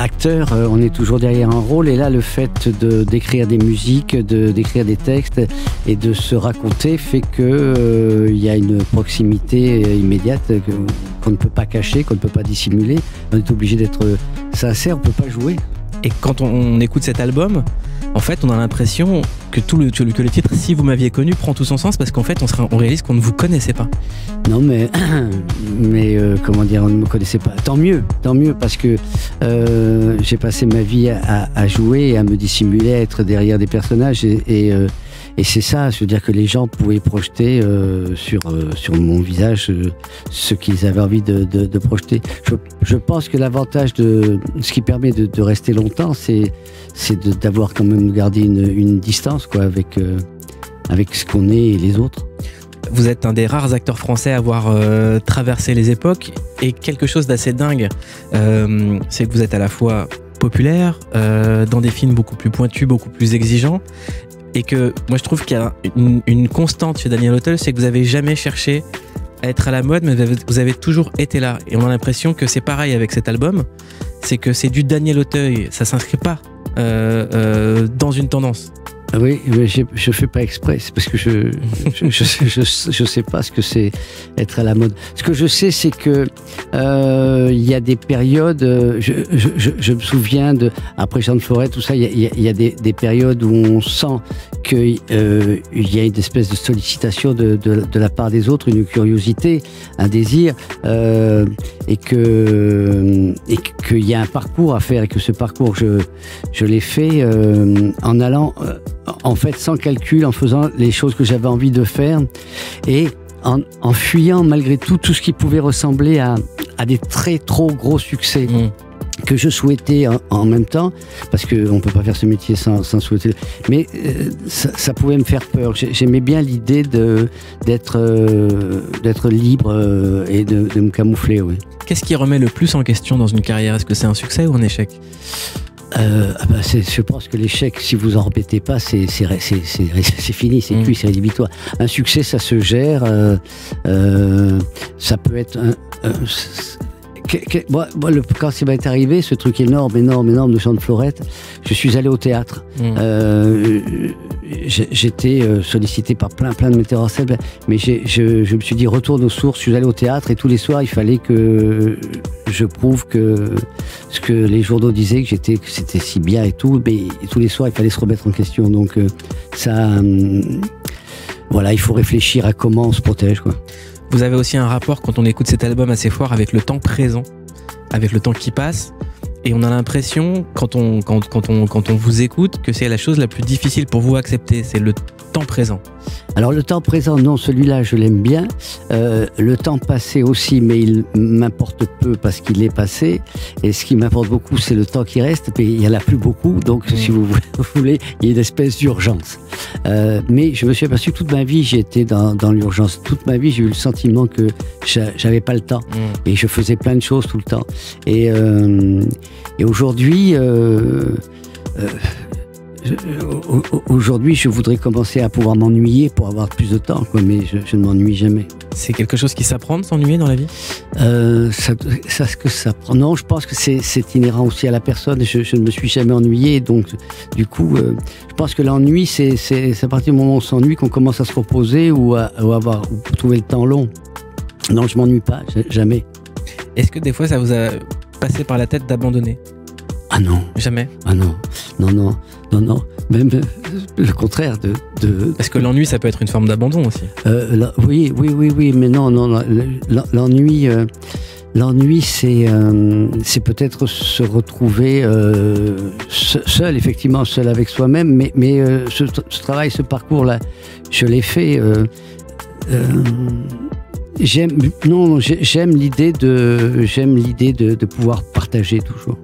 acteur, on est toujours derrière un rôle, et là le fait d'écrire des musiques, d'écrire des textes et de se raconter fait que il y a une proximité immédiate qu'on ne peut pas cacher, qu'on ne peut pas dissimuler. On est obligé d'être sincère, on ne peut pas jouer. Et quand on écoute cet album, en fait, on a l'impression que que le titre Si vous m'aviez connu prend tout son sens, parce qu'en fait, on réalise qu'on ne vous connaissait pas. Non, mais comment dire, on ne me connaissait pas. Tant mieux, parce que j'ai passé ma vie à jouer et à me dissimuler, à être derrière des personnages, et c'est ça, je veux dire que les gens pouvaient projeter sur mon visage ce qu'ils avaient envie de projeter. Je pense que l'avantage de ce qui permet de rester longtemps, c'est d'avoir quand même gardé une distance, quoi, avec ce qu'on est et les autres. Vous êtes un des rares acteurs français à avoir traversé les époques, et quelque chose d'assez dingue, c'est que vous êtes à la fois populaire, dans des films beaucoup plus pointus, beaucoup plus exigeants, et que moi je trouve qu'il y a une constante chez Daniel Auteuil, c'est que vous n'avez jamais cherché à être à la mode, mais vous avez toujours été là. Et on a l'impression que c'est pareil avec cet album, c'est que c'est du Daniel Auteuil, ça ne s'inscrit pas dans une tendance. Oui, mais je fais pas exprès, c'est parce que je sais pas ce que c'est être à la mode. Ce que je sais, c'est que il y a des périodes. Je me souviens après Jean de Florette, tout ça. Il y a des périodes où on sent qu'il y a une espèce de sollicitation de la part des autres, une curiosité, un désir, et qu'il y a un parcours à faire, et que ce parcours je l'ai fait en allant en fait sans calcul, en faisant les choses que j'avais envie de faire, et en fuyant malgré tout ce qui pouvait ressembler à des très trop gros succès que je souhaitais en même temps, parce qu'on peut pas faire ce métier sans souhaiter. Mais ça pouvait me faire peur. J'aimais bien l'idée d'être libre et de me camoufler. Oui. Qu'est-ce qui remet le plus en question dans une carrière? Est-ce que c'est un succès ou un échec? Je pense que l'échec, si vous en répétez pas, c'est fini, c'est cuit, c'est rédhibitoire. Un succès, ça se gère. Ça peut être quand ça m'est arrivé, ce truc énorme de Jean de Florette, je suis allé au théâtre. J'étais sollicité par plein de metteurs en scène, mais je me suis dit retourne aux sources. Je suis allé au théâtre, et tous les soirs il fallait que je prouve que ce que les journaux disaient, que c'était si bien et tout, mais tous les soirs il fallait se remettre en question. Donc voilà, il faut réfléchir à comment on se protège, quoi. Vous avez aussi un rapport, quand on écoute cet album, assez fort avec le temps présent, avec le temps qui passe, et on a l'impression, quand on vous écoute, que c'est la chose la plus difficile pour vous à accepter, c'est le temps présent. Alors le temps présent, non, celui-là je l'aime bien. Le temps passé aussi, mais il m'importe peu parce qu'il est passé. Et ce qui m'importe beaucoup, c'est le temps qui reste, mais il n'y en a plus beaucoup. Donc si vous voulez, il y a une espèce d'urgence. Mais je me suis aperçu que toute ma vie, j'ai été dans l'urgence. Toute ma vie, j'ai eu le sentiment que j'avais pas le temps. Et je faisais plein de choses tout le temps. Et aujourd'hui... Aujourd'hui, je voudrais commencer à pouvoir m'ennuyer pour avoir plus de temps, quoi, mais je ne m'ennuie jamais. C'est quelque chose qui s'apprend de s'ennuyer dans la vie ? Ça prend. Non, je pense que c'est inhérent aussi à la personne. Je ne me suis jamais ennuyé, donc du coup, je pense que l'ennui, c'est à partir du moment où on s'ennuie qu'on commence à se reposer ou pour trouver le temps long. Non, je m'ennuie pas, jamais. Est-ce que des fois, ça vous a passé par la tête d'abandonner ? Ah non. Jamais ? Ah non. Non. Même le contraire de... Parce que l'ennui, ça peut être une forme d'abandon aussi. Oui, mais non. L'ennui, c'est peut-être se retrouver seul, effectivement, seul avec soi-même, mais ce travail, ce parcours-là, je l'ai fait... J'aime l'idée de pouvoir partager toujours.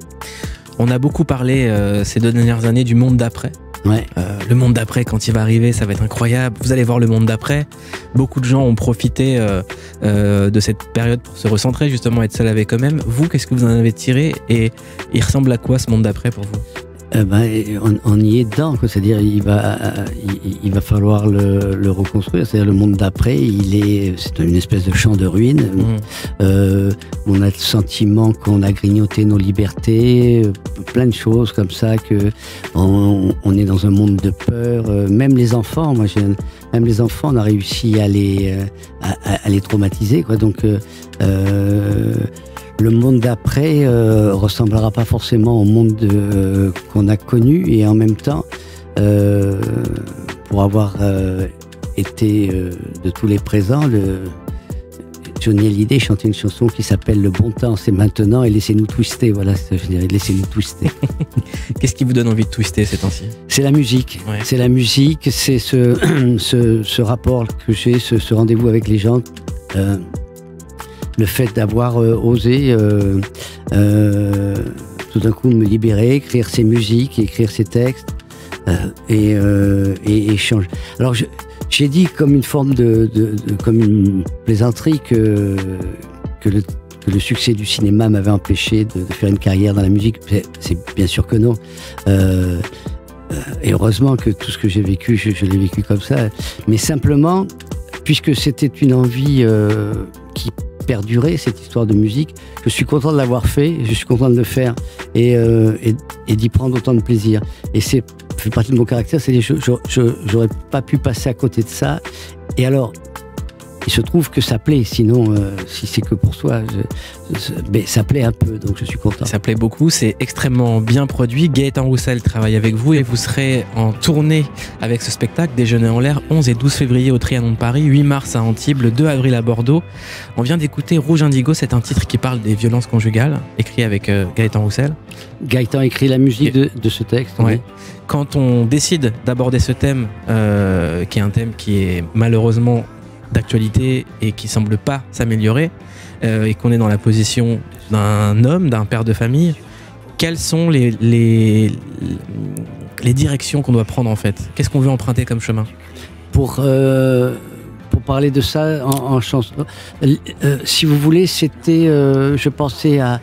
On a beaucoup parlé ces 2 dernières années du monde d'après. Ouais. Le monde d'après, quand il va arriver, ça va être incroyable. Vous allez voir le monde d'après. Beaucoup de gens ont profité de cette période pour se recentrer, justement, être seul avec eux-mêmes. Vous, qu'est-ce que vous en avez tiré, et il ressemble à quoi ce monde d'après pour vous ? On y est dedans, quoi. C'est-à-dire il va falloir le reconstruire. C'est-à-dire le monde d'après, c'est une espèce de champ de ruines. On a le sentiment qu'on a grignoté nos libertés plein de choses comme ça, que on est dans un monde de peur. Même les enfants, même les enfants, on a réussi à les traumatiser, quoi. Donc le monde d'après ressemblera pas forcément au monde qu'on a connu, et en même temps, pour avoir été de tous les présents, Johnny Hallyday chantait une chanson qui s'appelle Le bon temps, c'est maintenant, et laissez-nous twister. Voilà, je dirais, laissez-nous twister. Qu'est-ce qui vous donne envie de twister ces temps-ci? C'est la musique. Ouais. C'est la musique, c'est ce rapport que j'ai, ce rendez-vous avec les gens. Le fait d'avoir osé tout d'un coup me libérer, écrire ses musiques, écrire ses textes et changer. Alors j'ai dit comme une forme comme une plaisanterie que le succès du cinéma m'avait empêché de faire une carrière dans la musique. C'est bien sûr que non. Et heureusement que tout ce que j'ai vécu, je l'ai vécu comme ça. Mais simplement, puisque c'était une envie qui perdurait, cette histoire de musique, je suis content de l'avoir fait, je suis content de le faire et d'y prendre autant de plaisir. Et c'est fait partie de mon caractère, c'est-à-dire j'aurais pas pu passer à côté de ça. Et alors, il se trouve que ça plaît, sinon, si c'est que pour soi, mais ça plaît un peu, donc je suis content. Ça plaît beaucoup, c'est extrêmement bien produit. Gaëtan Roussel travaille avec vous et vous serez en tournée avec ce spectacle Déjeuner en l'air, 11 et 12 février au Trianon de Paris, 8 mars à Antibes, le 2 avril à Bordeaux. On vient d'écouter Rouge Indigo, c'est un titre qui parle des violences conjugales, écrit avec Gaëtan Roussel. Gaëtan écrit la musique de ce texte. Ouais. Oui. Quand on décide d'aborder ce thème, qui est un thème qui est malheureusement d'actualité et qui semble pas s'améliorer, et qu'on est dans la position d'un homme, d'un père de famille, quelles sont les directions qu'on doit prendre en fait? Qu'est-ce qu'on veut emprunter comme chemin? Pour parler de ça en chanson, si vous voulez, c'était, je pensais à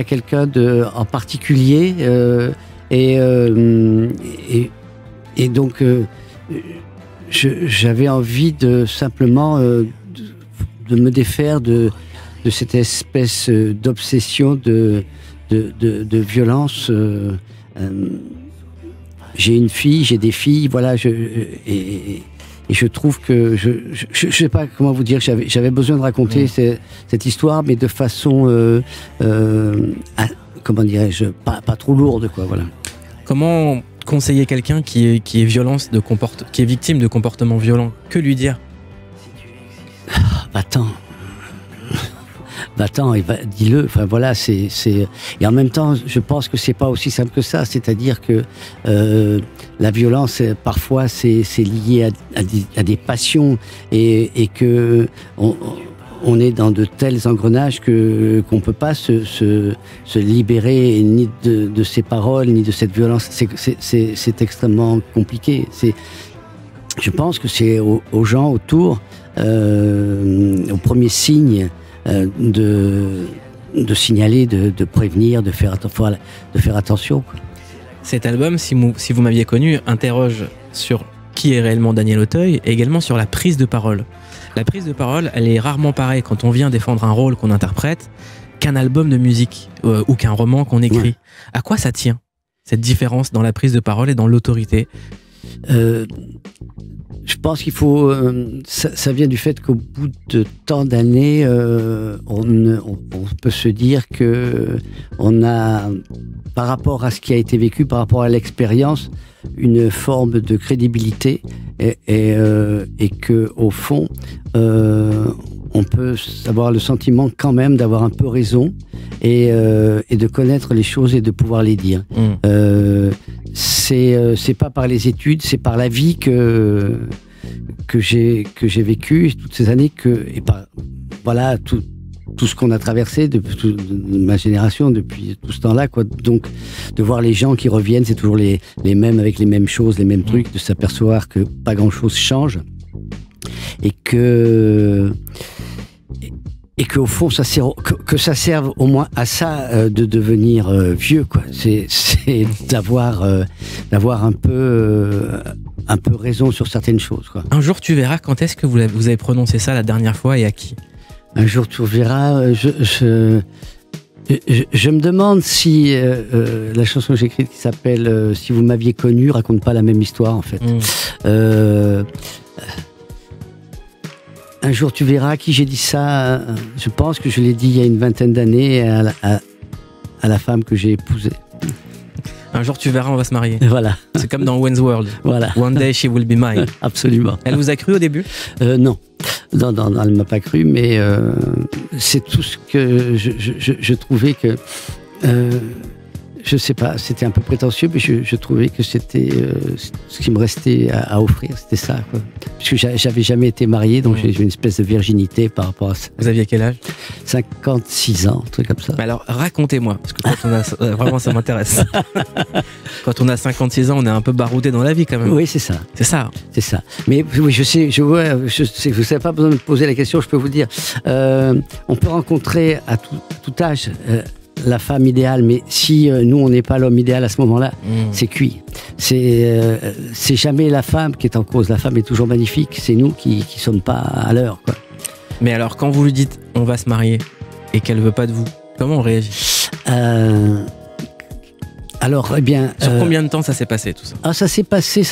quelqu'un en particulier, et donc j'avais envie de simplement de me défaire de cette espèce d'obsession de violence. J'ai une fille, j'ai des filles, voilà, et je trouve que je sais pas comment vous dire, j'avais besoin de raconter cette histoire, mais de façon comment dirais-je, pas trop lourde, quoi, voilà. Comment conseiller quelqu'un qui est qui est victime de comportements violents? Que lui dire? Va-t'en, dis-le. Enfin voilà, et en même temps, je pense que c'est pas aussi simple que ça. C'est-à-dire que la violence, parfois, c'est lié à des passions, et que on est dans de tels engrenages qu'on peut pas se libérer ni de ces paroles ni de cette violence. C'est extrêmement compliqué. Je pense que c'est aux gens autour, au premier signe, de signaler, de prévenir, de faire attention, quoi. Cet album, si vous m'aviez connu, interroge sur qui est réellement Daniel Auteuil et également sur la prise de parole. La prise de parole, elle est rarement pareille quand on vient défendre un rôle qu'on interprète qu'un album de musique ou qu'un roman qu'on écrit. Ouais. À quoi ça tient, cette différence dans la prise de parole et dans l'autorité? Je pense qu'il faut... ça vient du fait qu'au bout de tant d'années, on peut se dire que on a, par rapport à ce qui a été vécu, par rapport à l'expérience, une forme de crédibilité, et que au fond, on peut avoir le sentiment quand même d'avoir un peu raison, et de connaître les choses et de pouvoir les dire. C'est pas par les études, c'est par la vie que j'ai vécu toutes ces années, et par voilà tout ce qu'on a traversé depuis ma génération, depuis tout ce temps-là, quoi. Donc de voir les gens qui reviennent, c'est toujours les mêmes, avec les mêmes choses, les mêmes trucs, de s'apercevoir que pas grand-chose change, et que au fond ça serve au moins à ça, de devenir vieux, quoi. C'est d'avoir un peu raison sur certaines choses, quoi. Un jour tu verras. Quand est-ce que vous avez prononcé ça la dernière fois et à qui? Un jour tu verras. Je me demande si la chanson que j'ai écrite qui s'appelle Si vous m'aviez connu raconte pas la même histoire en fait. Un jour tu verras, à qui j'ai dit ça, je pense que je l'ai dit il y a une vingtaine d'années à la femme que j'ai épousée. Un jour tu verras, on va se marier. Voilà. C'est comme dans Wayne's World. Voilà. One day she will be mine. Absolument. Elle vous a cru au début? Non. Non, elle ne m'a pas cru, mais c'est tout ce que je trouvais que... je sais pas, c'était un peu prétentieux, mais je trouvais que c'était ce qui me restait à offrir, c'était ça, quoi. Puisque j'avais jamais été marié, donc j'ai une espèce de virginité par rapport à ça. Vous aviez quel âge? 56 ans, un truc comme ça. Mais alors, racontez-moi, parce que quand on a... vraiment, ça m'intéresse. Quand on a 56 ans, on est un peu baroudé dans la vie, quand même. Oui, c'est ça. C'est ça. C'est ça. Mais oui, je sais, vous n'avez pas besoin de me poser la question, je peux vous dire. On peut rencontrer à tout âge... la femme idéale, mais si nous on n'est pas l'homme idéal à ce moment-là, c'est cuit. C'est jamais la femme qui est en cause. La femme est toujours magnifique. C'est nous qui sommes pas à l'heure, quoi. Mais alors, quand vous lui dites on va se marier et qu'elle veut pas de vous, comment on réagit? Alors, eh bien, sur combien de temps ça s'est passé tout ça? Ah, ça s'est passé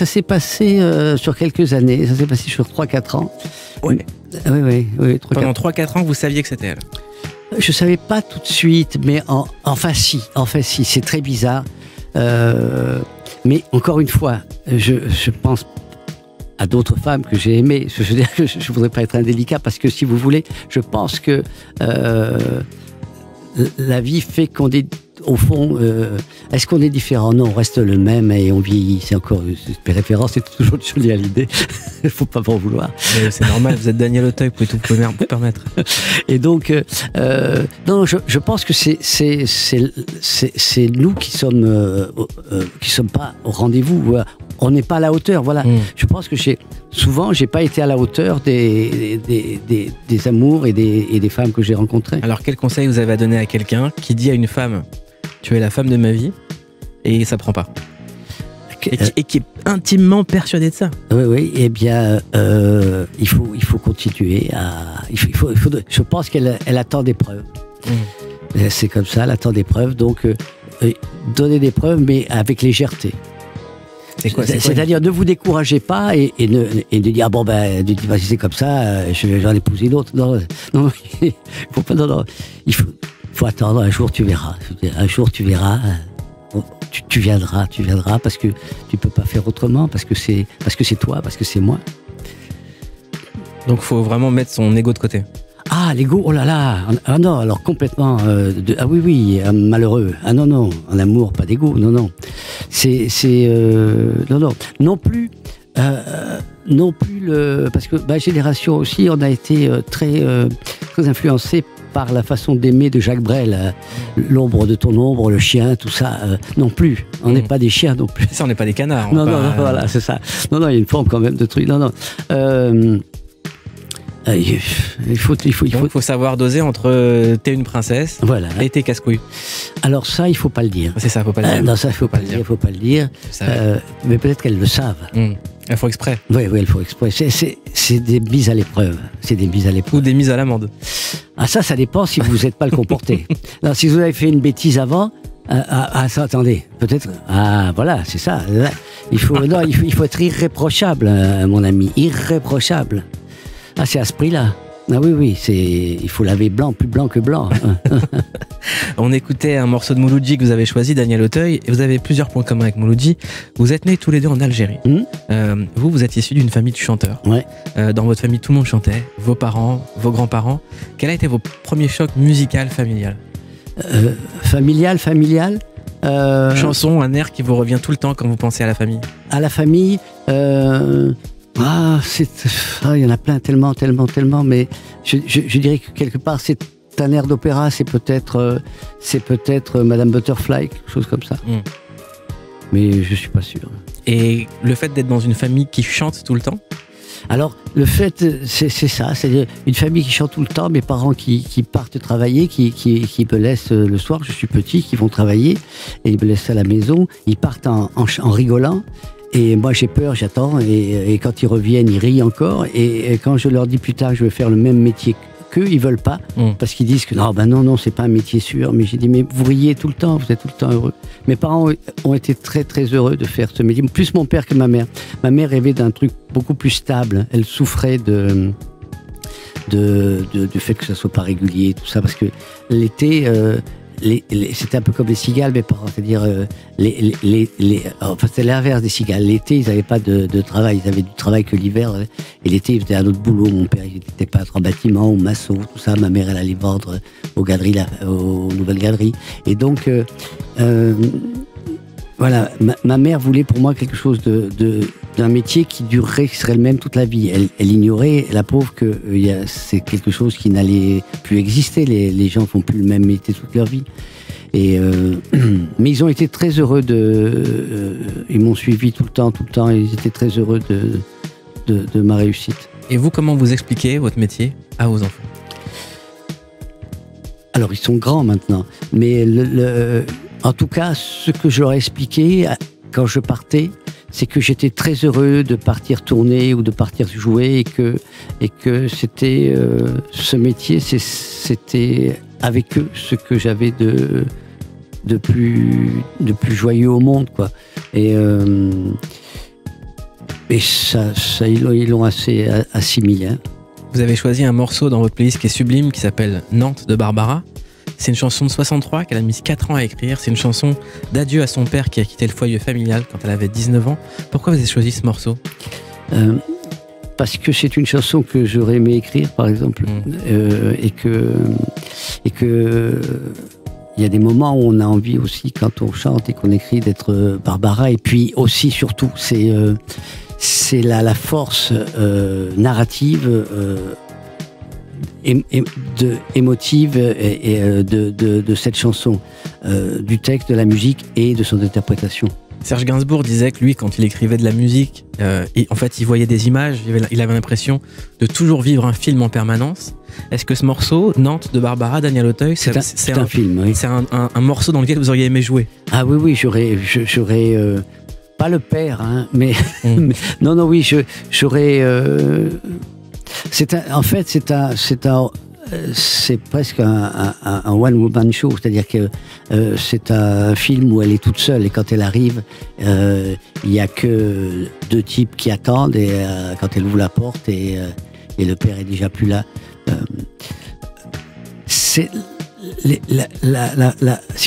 sur quelques années. Ça s'est passé sur 3-4 ans. Oui. Oui. Pendant 3-4 ans, vous saviez que c'était elle? Je savais pas tout de suite, mais enfin si, c'est très bizarre. Mais encore une fois, je pense à d'autres femmes que j'ai aimées. Je veux dire que je voudrais pas être indélicat parce que si vous voulez, je pense que la vie fait qu'on est, au fond, est-ce qu'on est différent? Non, on reste le même et on vieillit. C'est encore une référence, c'est toujours joli à l'idée. Il faut pas m'en vouloir. Mais c'est normal, vous êtes Daniel Auteuil, vous pouvez tout vous permettre. Et donc, non, je pense que c'est nous qui sommes pas au rendez-vous. On n'est pas à la hauteur. Voilà. Je pense que souvent, j'ai pas été à la hauteur des amours et des femmes que j'ai rencontrées. Alors, quel conseil vous avez à donner à quelqu'un qui dit à une femme, tu es la femme de ma vie, et ça prend pas? Et qui est intimement persuadé de ça. Oui, eh bien, il faut continuer je pense qu'elle attend des preuves. C'est comme ça, elle attend des preuves. Donc, donner des preuves, mais avec légèreté. C'est-à-dire, ne vous découragez pas et de dire, ah bon, vas-y, c'est comme ça, je vais en épouser d'autres. Non, faut pas, non, il faut attendre, un jour tu verras. Un jour tu verras. Tu viendras parce que tu peux pas faire autrement, parce que c'est toi, parce que c'est moi. Donc faut vraiment mettre son ego de côté. Ah, l'ego, oh là là. Ah non, alors complètement. Ah oui, malheureux. Ah non, en amour, pas d'ego. Non. Non plus parce que ma génération aussi, on a été très influencé par la façon d'aimer de Jacques Brel, l'ombre de ton ombre, le chien, tout ça, non plus. On n'est pas des chiens non plus. Ça, on n'est pas des canards. Non, voilà, c'est ça. Non, il y a une forme quand même de truc. Non. Il faut savoir doser entre t'es une princesse, voilà, et t'es casse-couille. Alors ça, il faut pas le dire. C'est ça, faut pas le dire. Non, ça, il faut pas le dire. Mais peut-être qu'elles le savent. Elles font exprès. Oui, elles font exprès. C'est des mises à l'épreuve. Ou des mises à l'amende. Ah ça dépend si vous n'êtes pas le comporté. Alors, si vous avez fait une bêtise avant, ça, attendez, peut-être. Ah, voilà, c'est ça. Il faut être irréprochable, mon ami, irréprochable. Ah, c'est à ce prix-là. Ah oui, il faut laver blanc, plus blanc que blanc. On écoutait un morceau de Mouloudji que vous avez choisi, Daniel Auteuil, et vous avez plusieurs points communs avec Mouloudji. Vous êtes nés tous les deux en Algérie. Vous êtes issus d'une famille de chanteurs. Ouais. Dans votre famille, tout le monde chantait. Vos parents, vos grands-parents. Quel a été vos premiers chocs musicaux familial? Familial. Chanson, un air qui vous revient tout le temps quand vous pensez à la famille. À la famille, il y en a plein, tellement, mais je dirais que quelque part, c'est un air d'opéra, c'est peut-être Madame Butterfly, quelque chose comme ça. Mais je suis pas sûr. Et le fait d'être dans une famille qui chante tout le temps? Alors, le fait, c'est ça, c'est une famille qui chante tout le temps, mes parents qui partent travailler, qui me laissent le soir, je suis petit, qui vont travailler, et ils me laissent à la maison, ils partent en rigolant. Et moi j'ai peur, j'attends, et quand ils reviennent, ils rient encore, et quand je leur dis plus tard que je vais faire le même métier qu'eux, ils veulent pas, parce qu'ils disent que non, c'est pas un métier sûr. Mais j'ai dit, mais vous riez tout le temps, vous êtes tout le temps heureux. Mes parents ont été très, très heureux de faire ce métier, plus mon père que ma mère. Ma mère rêvait d'un truc beaucoup plus stable. Elle souffrait du fait que ça soit pas régulier, tout ça, parce que l'été, c'était un peu comme les cigales, mes parents, c'est-à-dire enfin c'était l'inverse des cigales. L'été, ils n'avaient pas de travail, ils avaient du travail que l'hiver, et l'été, ils faisaient un autre boulot. Mon père, il était peintre en bâtiment ou maçon, tout ça. Ma mère, elle allait vendre aux galeries, aux nouvelles galeries. Et donc, voilà, ma mère voulait pour moi quelque chose d'un métier qui durerait, qui serait le même toute la vie. Elle ignorait, la pauvre, que c'est quelque chose qui n'allait plus exister. Les gens font plus le même métier toute leur vie. Et mais ils ont été très heureux ils m'ont suivi tout le temps, et ils étaient très heureux de ma réussite. Et vous, comment vous expliquez votre métier à vos enfants? Alors, ils sont grands maintenant, mais en tout cas, ce que je leur ai expliqué quand je partais, c'est que j'étais très heureux de partir tourner ou de partir jouer, et que c'était ce métier, c'était avec eux ce que j'avais de plus joyeux au monde, quoi. Et ça ils l'ont assez assimilé. Hein. Vous avez choisi un morceau dans votre playlist qui est sublime, qui s'appelle Nantes de Barbara. C'est une chanson de 63 qu'elle a mis 4 ans à écrire. C'est une chanson d'adieu à son père qui a quitté le foyer familial quand elle avait 19 ans. Pourquoi vous avez choisi ce morceau? Parce que c'est une chanson que j'aurais aimé écrire, par exemple. Et que il y a des moments où on a envie aussi, quand on chante et qu'on écrit, d'être Barbara. Et puis aussi, surtout, c'est la force narrative émotive de cette chanson, du texte, de la musique et de son interprétation. Serge Gainsbourg disait que lui, quand il écrivait de la musique, en fait, il voyait des images, il avait l'impression de toujours vivre un film en permanence. Est-ce que ce morceau, Nantes de Barbara, Daniel Auteuil, c'est un film, oui. C'est un morceau dans lequel vous auriez aimé jouer? Ah oui, j'aurais pas le père, hein, mais non, oui, j'aurais. C'est presque un one-woman show, c'est-à-dire que c'est un film où elle est toute seule, et quand elle arrive, il n'y a que 2 types qui attendent, et quand elle ouvre la porte, et le père est déjà plus là. Si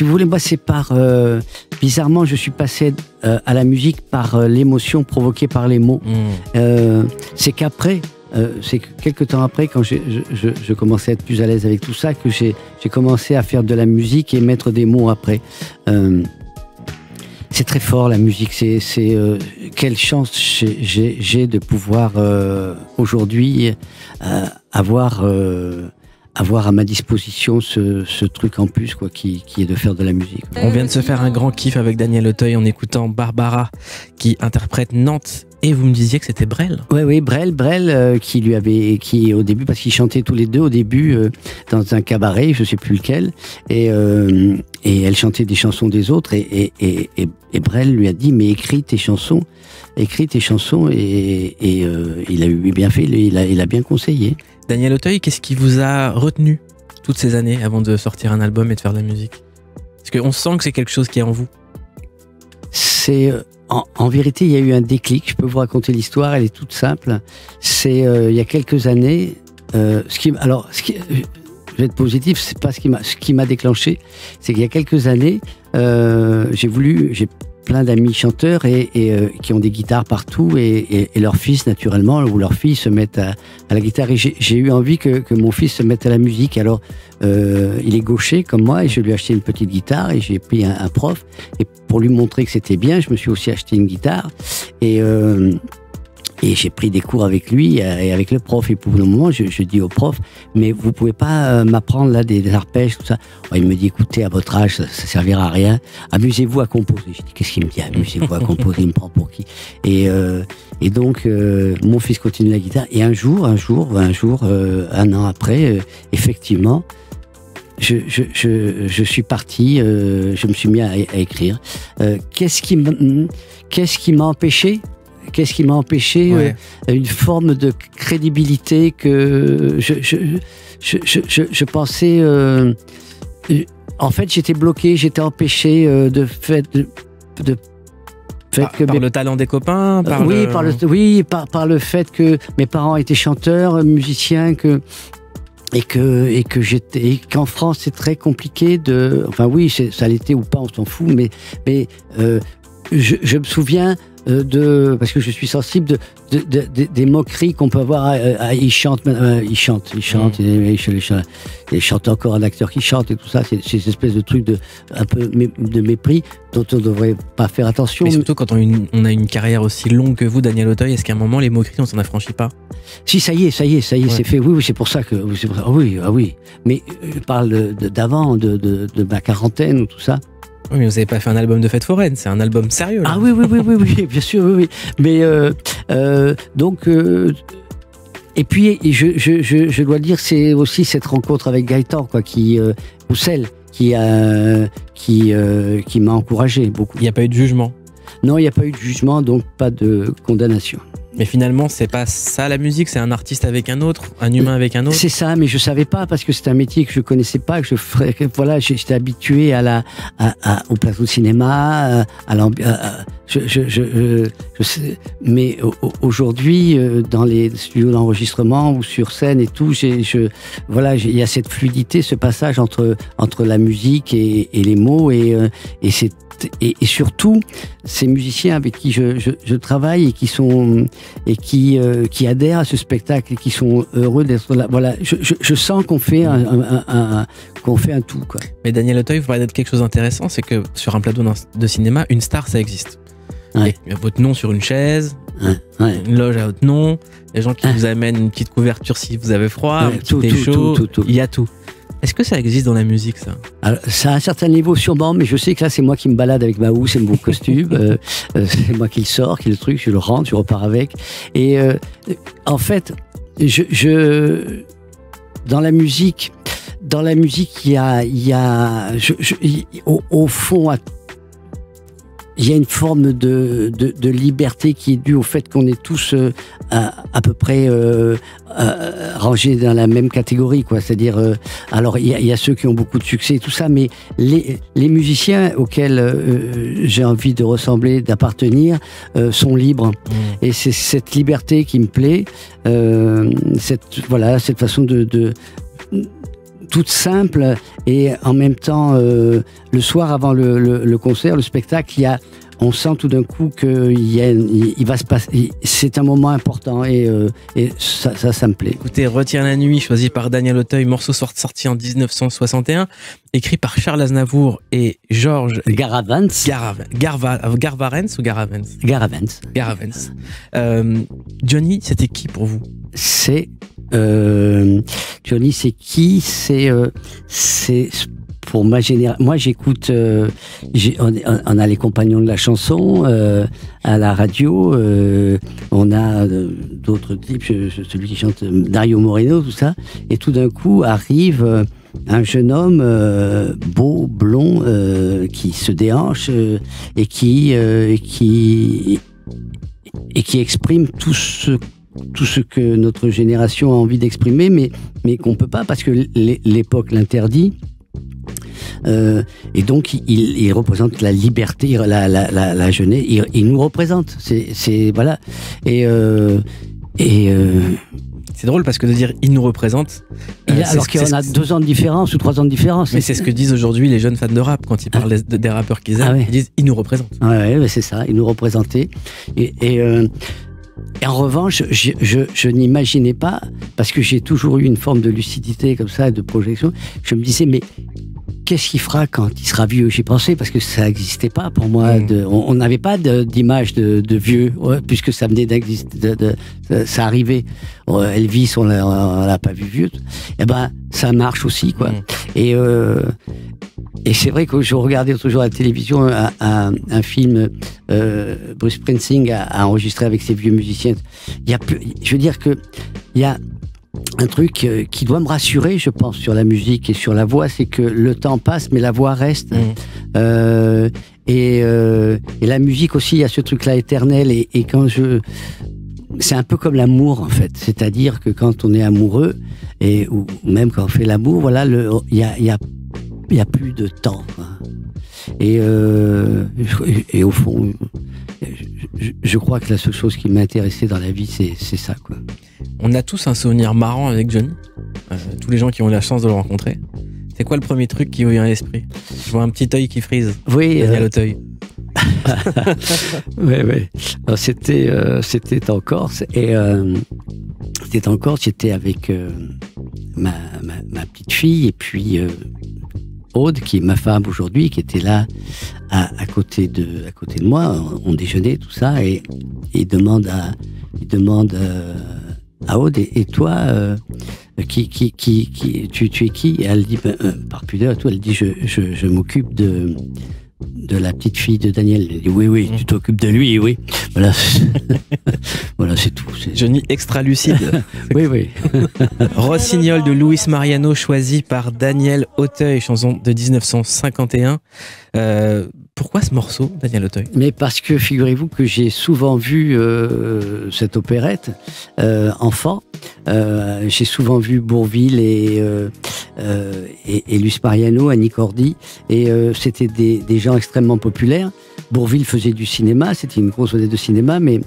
vous voulez, moi, c'est bizarrement, je suis passé à la musique par l'émotion provoquée par les mots. C'est qu'après, c'est que quelques temps après, quand je commençais à être plus à l'aise avec tout ça, que j'ai commencé à faire de la musique et mettre des mots après. C'est très fort, la musique. Quelle chance j'ai de pouvoir aujourd'hui avoir à ma disposition ce truc en plus, quoi, qui est de faire de la musique. On vient de se faire un grand kiff avec Daniel Auteuil en écoutant Barbara qui interprète Nantes, et vous me disiez que c'était Brel. Oui, Brel qui au début, parce qu'ils chantaient tous les deux au début dans un cabaret, je sais plus lequel, et elle chantait des chansons des autres, et Brel lui a dit, mais écris tes chansons, et il a eu bien fait, il a bien conseillé. Daniel Auteuil, qu'est-ce qui vous a retenu toutes ces années avant de sortir un album et de faire de la musique? Parce qu'on sent que c'est quelque chose qui est en vous. En vérité, il y a eu un déclic. Je peux vous raconter l'histoire, elle est toute simple. Il y a quelques années, je vais être positif, c'est pas ce qui m'a déclenché. C'est qu'il y a quelques années, j'ai plein d'amis chanteurs et qui ont des guitares partout, et leurs fils, naturellement, ou leurs filles se mettent à la guitare, et j'ai eu envie que mon fils se mette à la musique. Alors il est gaucher comme moi, et je lui ai acheté une petite guitare, et j'ai pris un prof, et pour lui montrer que c'était bien, je me suis aussi acheté une guitare, et j'ai pris des cours avec lui et avec le prof. Et pour le moment, je dis au prof, mais vous pouvez pas m'apprendre là des arpèges, tout ça. Il me dit, écoutez, à votre âge, ça servira à rien. Amusez-vous à composer. Je dis, qu'est-ce qu'il me dit? Amusez-vous à composer, il me prend pour qui? Et donc, mon fils continue la guitare. Et un jour, un an après, effectivement, je suis parti, je me suis mis à écrire. Qu'est-ce qui m'a empêché? Qu'est-ce qui m'a empêché? Une forme de crédibilité que je pensais. En fait, j'étais bloqué, j'étais empêché de fait par le talent des copains, par le fait que mes parents étaient chanteurs, musiciens, et qu'en France c'est très compliqué enfin oui, ça l'était ou pas, on s'en fout, mais je me souviens parce que je suis sensible des moqueries qu'on peut avoir. Il chante, il chante encore, un acteur qui chante et tout ça. C'est cette espèce de truc un peu de mépris dont on ne devrait pas faire attention. Mais surtout quand on a une carrière aussi longue que vous, Daniel Auteuil, est-ce qu'à un moment les moqueries on s'en affranchit pas? Si, ça y est, ouais. C'est fait. Oui, c'est pour ça que. Oui. Mais je parle d'avant, de ma quarantaine ou tout ça. Oui, mais vous n'avez pas fait un album de fête foraine, c'est un album sérieux. Là. Ah oui, bien sûr, oui. Mais donc, et puis je dois dire, c'est aussi cette rencontre avec Gaëtan, quoi, ou celle qui m'a encouragé beaucoup. Il n'y a pas eu de jugement? Non, il n'y a pas eu de jugement, donc pas de condamnation. Mais finalement, c'est pas ça la musique, c'est un artiste avec un autre, un humain avec un autre. C'est ça, mais je savais pas parce que c'est un métier que je connaissais pas, que voilà, j'étais habitué au plateau de cinéma, mais aujourd'hui, dans les studios d'enregistrement ou sur scène et tout, il y a cette fluidité, ce passage entre la musique et les mots et surtout ces musiciens avec qui je travaille et qui adhèrent à ce spectacle et qui sont heureux d'être là. Voilà, je sens qu'on fait un tout, quoi. Mais Daniel Auteuil, vous parlez de quelque chose d'intéressant, c'est que sur un plateau de cinéma, une star, ça existe. Ouais. Il y a votre nom sur une chaise, une loge à votre nom, les gens qui vous amènent une petite couverture si vous avez froid, tout. Il y a tout. Est-ce que ça existe dans la musique, ça? Alors, ça a un certain niveau sûrement, mais je sais que là, c'est moi qui me balade avec ma housse et mon costume. C'est moi qui le sors, qui le truc, je le rentre, je repars avec. Et en fait, dans la musique, il y a au fond, il y a une forme de liberté qui est due au fait qu'on est tous à peu près rangés dans la même catégorie, quoi. C'est-à-dire, alors il y a ceux qui ont beaucoup de succès et tout ça, mais les musiciens auxquels j'ai envie de ressembler, d'appartenir, sont libres. Et c'est cette liberté qui me plaît, cette façon de toute simple, et en même temps le soir avant le concert, le spectacle, on sent tout d'un coup il va se passer, c'est un moment important, et ça me plaît. Écoutez, Retiens la nuit, choisi par Daniel Auteuil, morceau sorti en 1961, écrit par Charles Aznavour et Georges Garavens. Garvarens ou Garavens? Garavens. Johnny, c'était qui pour vous? Johnny, c'est qui? C'est pour ma génération. Moi, j'écoute. On a les Compagnons de la chanson à la radio. On a d'autres types. Celui qui chante Dario Moreno, tout ça. Et tout d'un coup arrive un jeune homme beau, blond, qui se déhanche et qui exprime tout ce que notre génération a envie d'exprimer, mais qu'on peut pas parce que l'époque l'interdit. Et donc il représente la liberté, la jeunesse. Il nous représente. C'est voilà. Et c'est drôle parce que de dire il nous représente. Alors qu'il y en a 2 ans de différence ou 3 ans de différence. Mais c'est ce que disent aujourd'hui les jeunes fans de rap quand ils parlent des rappeurs qu'ils aiment. Ils disent il nous représente. Ouais, c'est ça. Il nous représentait. Et en revanche, je n'imaginais pas, parce que j'ai toujours eu une forme de lucidité comme ça, de projection, je me disais, mais qu'est-ce qu'il fera quand il sera vieux? J'y pensais, parce que ça n'existait pas pour moi. On n'avait pas d'image de vieux, puisque ça venait d'exister, ça arrivait. Elvis, on l'a pas vu vieux. Eh ben, ça marche aussi, quoi. Et c'est vrai que je regardais l'autre jour à la télévision un film, Bruce Springsteen a enregistré avec ses vieux musiciens. Je veux dire que il y a un truc qui doit me rassurer, je pense, sur la musique et sur la voix, c'est que le temps passe, mais la voix reste. Et la musique aussi, il y a ce truc-là éternel. Et quand c'est un peu comme l'amour en fait, c'est-à-dire que quand on est amoureux ou même quand on fait l'amour, voilà, il y a plus de temps. Quoi. Et au fond, je crois que la seule chose qui m'intéressait dans la vie, c'est ça, quoi. On a tous un souvenir marrant avec Johnny. Tous les gens qui ont eu la chance de le rencontrer. C'est quoi le premier truc qui vous vient à l'esprit? Je vois un petit œil qui frise. Oui. Daniel Auteuil. Oui. C'était en Corse et j'étais avec ma petite fille et puis Aude, qui est ma femme aujourd'hui, qui était là à côté de moi. On déjeunait, tout ça, et il demande à Aude, et toi, tu es qui? Et elle dit, par pudeur et tout, elle dit, je m'occupe de la petite fille de Daniel. Elle dit, oui, tu t'occupes de lui, oui. Voilà, voilà, c'est tout. Johnny extra lucide. Oui. Rossignol de Luis Mariano, choisi par Daniel Auteuil, chanson de 1951. Pourquoi ce morceau, Daniel Auteuil? Mais parce que figurez-vous que j'ai souvent vu cette opérette enfant. J'ai souvent vu Bourvil et Luis Mariano, Annie Cordy, et c'était des gens extrêmement populaires. Bourvil faisait du cinéma, c'était une grosse vedette de cinéma, mais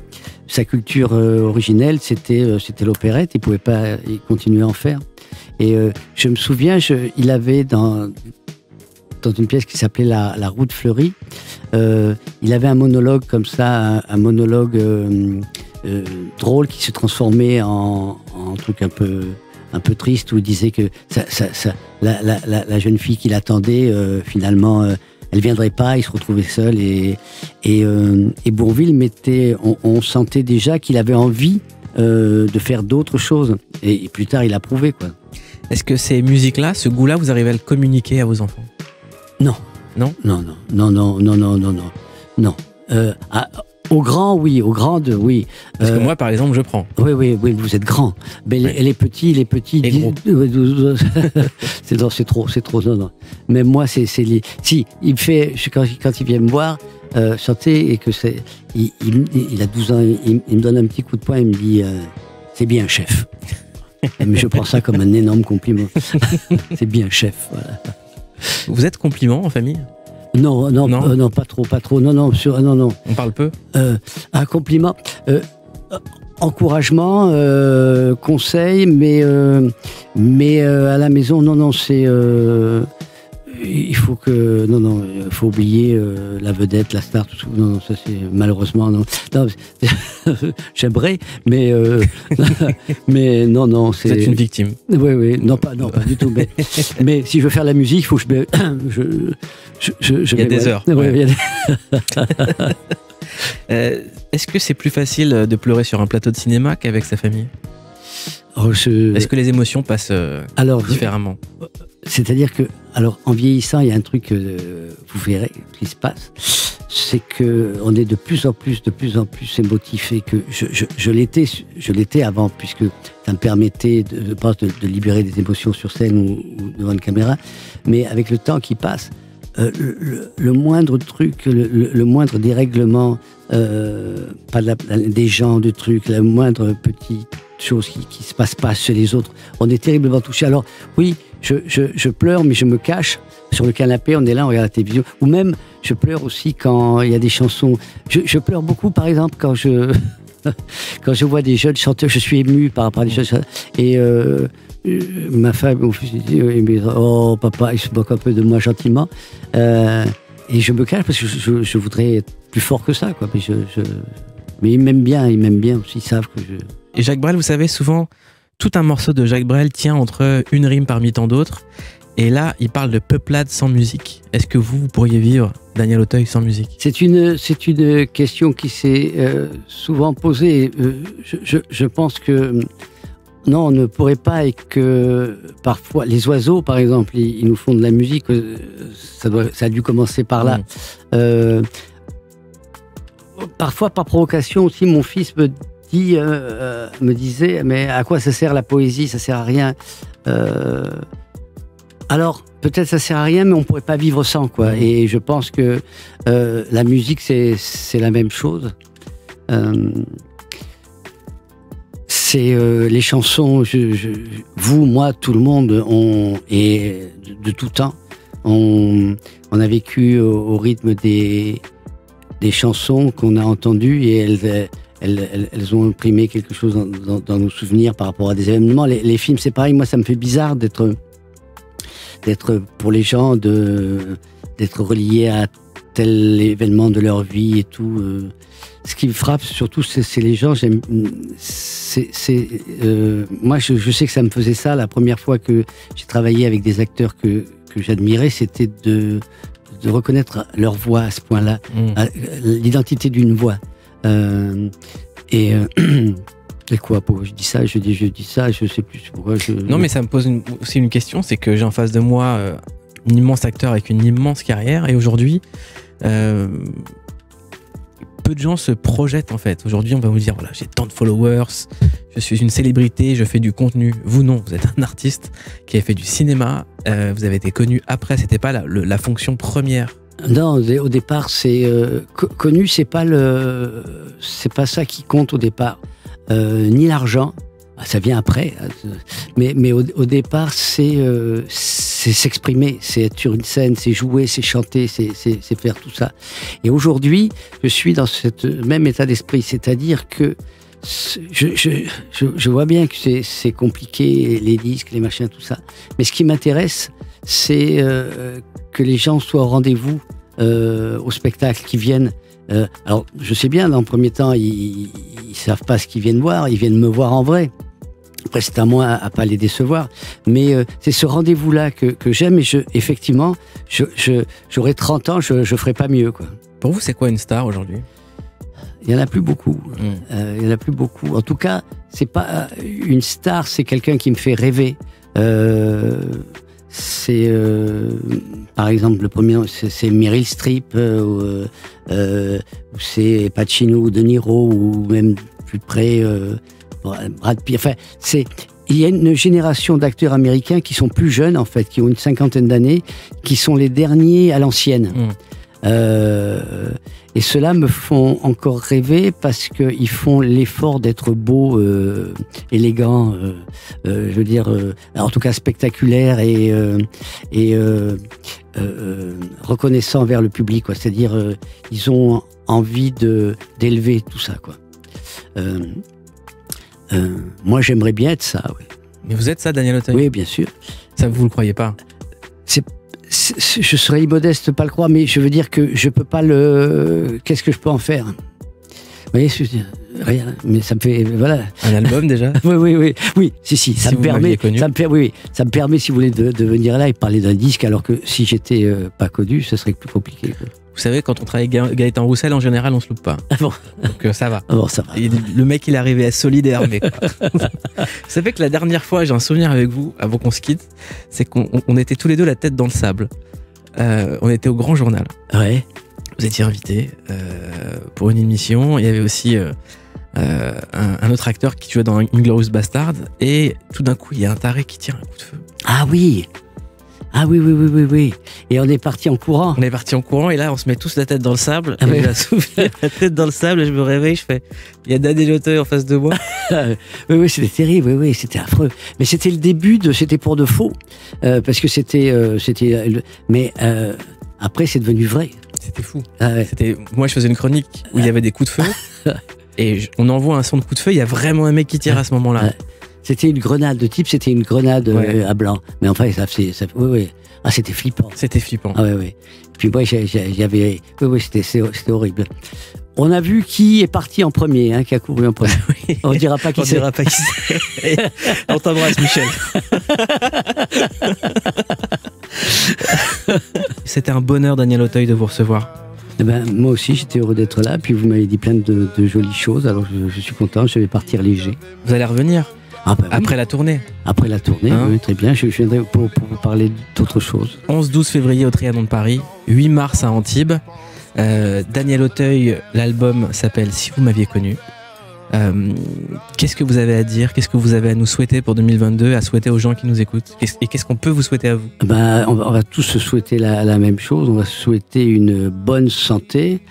sa culture originelle, c'était l'opérette. Il pouvait pas continuer à en faire. Et je me souviens, il avait dans une pièce qui s'appelait la Route fleurie, il avait un monologue comme ça, un monologue drôle qui se transformait en truc un peu triste, où il disait que la jeune fille qui l'attendait, finalement, elle viendrait pas, il se retrouvait seul, et Bourvil on sentait déjà qu'il avait envie de faire d'autres choses, et plus tard il a prouvé, quoi. Est-ce que ces musiques-là, ce goût-là, vous arrivez à le communiquer à vos enfants? Non. Non. Au grand, oui. Au grande, oui. Parce que moi, par exemple, je prends. Oui, vous êtes grand. Mais oui. les petits. Et gros. C'est trop. Non. Mais moi, c'est si, il me fait, quand il vient me voir, chanter, et que il a 12 ans, il me donne un petit coup de poing, il me dit, c'est bien, chef. Mais je prends ça comme un énorme compliment. C'est bien, chef, voilà. Vous êtes compliment en famille? Non, pas trop. Non. On parle peu? Un compliment, encouragement, conseil, mais à la maison, non, c'est il faut oublier la vedette, la star, tout ça. Non, ça c'est malheureusement non. J'aimerais, mais non, c'est. Vous êtes une victime. Oui, non pas du tout. Mais si je veux faire la musique, il faut que il y a des heures. Ouais. Est-ce que c'est plus facile de pleurer sur un plateau de cinéma qu'avec sa famille? Est-ce que les émotions passent différemment? C'est-à-dire que, en vieillissant, il y a un truc que vous verrez qui se passe, c'est que on est de plus en plus émotif, et que je l'étais avant, puisque ça me permettait de libérer des émotions sur scène ou devant une caméra, mais avec le temps qui passe, le moindre truc, le moindre dérèglement, des gens, de trucs, la moindre petite chose qui se passe pas chez les autres, on est terriblement touché. Alors oui, je pleure, mais je me cache sur le canapé, on est là, on regarde la télévision, ou même je pleure aussi quand il y a des chansons. Je pleure beaucoup, par exemple, quand je vois des jeunes chanteurs, je suis ému par rapport à des choses, et ma femme, mon fils, il me dit, oh papa, il se moque un peu de moi gentiment, et je me cache parce que je voudrais être plus fort que ça, quoi. Mais ils m'aiment bien aussi, ils savent que je... Et Jacques Brel, vous savez, souvent, tout un morceau de Jacques Brel tient entre une rime parmi tant d'autres. Et là, il parle de peuplade sans musique. Est-ce que vous pourriez vivre, Daniel Auteuil, sans musique? C'est une question qui s'est souvent posée. Je pense que non, on ne pourrait pas, et que parfois, les oiseaux, par exemple, ils nous font de la musique. Ça a dû commencer par là. Parfois, par provocation aussi, mon fils me disait, mais à quoi ça sert la poésie? Ça sert à rien. Alors, peut-être ça sert à rien, mais on pourrait pas vivre sans, quoi. Et je pense que la musique, c'est la même chose. c'est les chansons. Vous, moi, tout le monde, et de tout temps, on a vécu au rythme des chansons qu'on a entendues et elles ont imprimé quelque chose dans nos souvenirs par rapport à des événements. Les films, c'est pareil. Moi, ça me fait bizarre d'être pour les gens, d'être reliés à tel événement de leur vie et tout. Ce qui me frappe surtout, c'est les gens. Moi, je sais que ça me faisait ça la première fois que j'ai travaillé avec des acteurs que j'admirais, c'était de reconnaître leur voix à ce point-là, l'identité d'une voix. Et quoi, pourquoi je dis ça, je dis ça, je sais plus pourquoi je... Non, mais ça me pose aussi une question, c'est que j'ai en face de moi un immense acteur avec une immense carrière, et aujourd'hui, peu de gens se projettent en fait. Aujourd'hui, on va vous dire, voilà, j'ai tant de followers, je suis une célébrité, je fais du contenu. Vous, non, vous êtes un artiste qui a fait du cinéma, vous avez été connu après, c'était pas la fonction première. Non, au départ, c'est connu, c'est pas ça qui compte au départ, ni l'argent. Ça vient après, mais au départ, c'est s'exprimer, c'est être sur une scène, c'est jouer, c'est chanter, c'est faire tout ça. Et aujourd'hui, je suis dans ce même état d'esprit, c'est-à-dire que je vois bien que c'est compliqué, les disques, les machins, tout ça. Mais ce qui m'intéresse, c'est que les gens soient au rendez-vous au spectacle, qu'ils viennent. Alors, je sais bien, dans le premier temps, ils savent pas ce qu'ils viennent voir, ils viennent me voir en vrai. Après, c'est à moi à pas les décevoir. Mais c'est ce rendez-vous-là que j'aime. Et effectivement, j'aurai 30 ans, je ferai pas mieux, quoi. Pour vous, c'est quoi une star aujourd'hui ? Il y en a plus beaucoup. Il y en a plus beaucoup. En tout cas, c'est pas une star, c'est quelqu'un qui me fait rêver. C'est par exemple le premier, c'est Meryl Streep, ou c'est Pacino ou De Niro, ou même plus près Brad Pitt. Enfin, il y a une génération d'acteurs américains qui sont plus jeunes en fait, qui ont une cinquantaine d'années, qui sont les derniers à l'ancienne. Et ceux-là me font encore rêver parce qu'ils font l'effort d'être beaux, élégants, je veux dire, en tout cas spectaculaires et reconnaissants vers le public, quoi. C'est-à-dire, ils ont envie d'élever tout ça, quoi. Moi, j'aimerais bien être ça, oui. Mais vous êtes ça, Daniel Auteuil ? Oui, bien sûr. Ça, vous le croyez pas ? Je serais immodeste de pas le croire, mais je veux dire que je peux pas qu'est-ce que je peux en faire ? Vous voyez ce que je veux dire ? Rien, mais ça me fait, voilà. Un album déjà ? Oui, si, ça me permet, ça me permet, si vous voulez, de venir là et parler d'un disque, alors que si j'étais pas connu, ça serait plus compliqué, quoi. Vous savez, quand on travaille avec Gaëtan Roussel, en général, on se loupe pas. Ah bon ? Donc ça va. Ah bon, ça va. Le mec, il est arrivé à solide et armé, quoi. Vous savez que la dernière fois, j'ai un souvenir avec vous, avant qu'on se quitte, c'est qu'on était tous les deux la tête dans le sable. On était au Grand Journal. Ouais. Vous étiez invité pour une émission. Il y avait aussi un autre acteur qui jouait dans Inglourious Bastard. Et tout d'un coup, il y a un taré qui tire un coup de feu. Ah oui. Et on est parti en courant. On est parti en courant et là, on se met tous la tête dans le sable. Et j'ai un souvenir, la tête dans le sable et je me réveille, je fais, il y a Daniel Auteuil en face de moi. Oui, c'était terrible, oui, c'était affreux. Mais c'était le début c'était pour de faux. Parce que mais après, c'est devenu vrai. C'était fou. Ah ouais. Moi, je faisais une chronique où il y avait des coups de feu. Et on envoie un son de coup de feu, il y a vraiment un mec qui tire à ce moment-là. Ouais. C'était une grenade de type, c'était une grenade à blanc. Mais enfin, oui. Ah, c'était flippant. C'était flippant. Ah oui. Puis moi, j'avais... Oui, c'était horrible. On a vu qui est parti en premier, hein, qui a couru en premier. Oui. On dira pas qui c'est. On dira pas qui c'est. On t'embrasse, Michel. C'était un bonheur, Daniel Auteuil, de vous recevoir. Eh ben, moi aussi, j'étais heureux d'être là. Puis vous m'avez dit plein de jolies choses. Alors, je suis content. Je vais partir léger. Vous allez revenir ? Ah bah oui. Après la tournée. Après la tournée, hein, oui, très bien. Je viendrai pour vous parler d'autres choses. 11-12 février au Trianon de Paris, 8 mars à Antibes. Daniel Auteuil, l'album s'appelle Si vous m'aviez connu. Qu'est-ce que vous avez à dire ? Qu'est-ce que vous avez à nous souhaiter pour 2022, à souhaiter aux gens qui nous écoutent ? Et qu'est-ce qu'on peut vous souhaiter à vous ? On va tous se souhaiter la même chose. On va se souhaiter une bonne santé,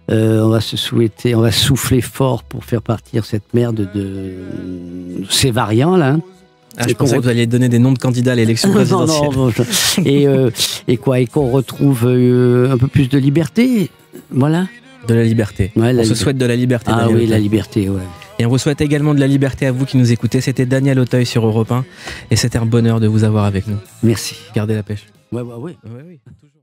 On va se souhaiter, on va souffler fort pour faire partir cette merde de ces variants là. Ah, je pensais que vous alliez donner des noms de candidats à l'élection présidentielle. Non, et qu'on retrouve un peu plus de liberté, voilà. De la liberté. Ouais, on se souhaite de la liberté. Ah oui, la liberté, ouais. Et on vous souhaite également de la liberté à vous qui nous écoutez. C'était Daniel Auteuil sur Europe 1 et c'était un bonheur de vous avoir avec nous. Merci. Gardez la pêche. Ouais. Oui, toujours.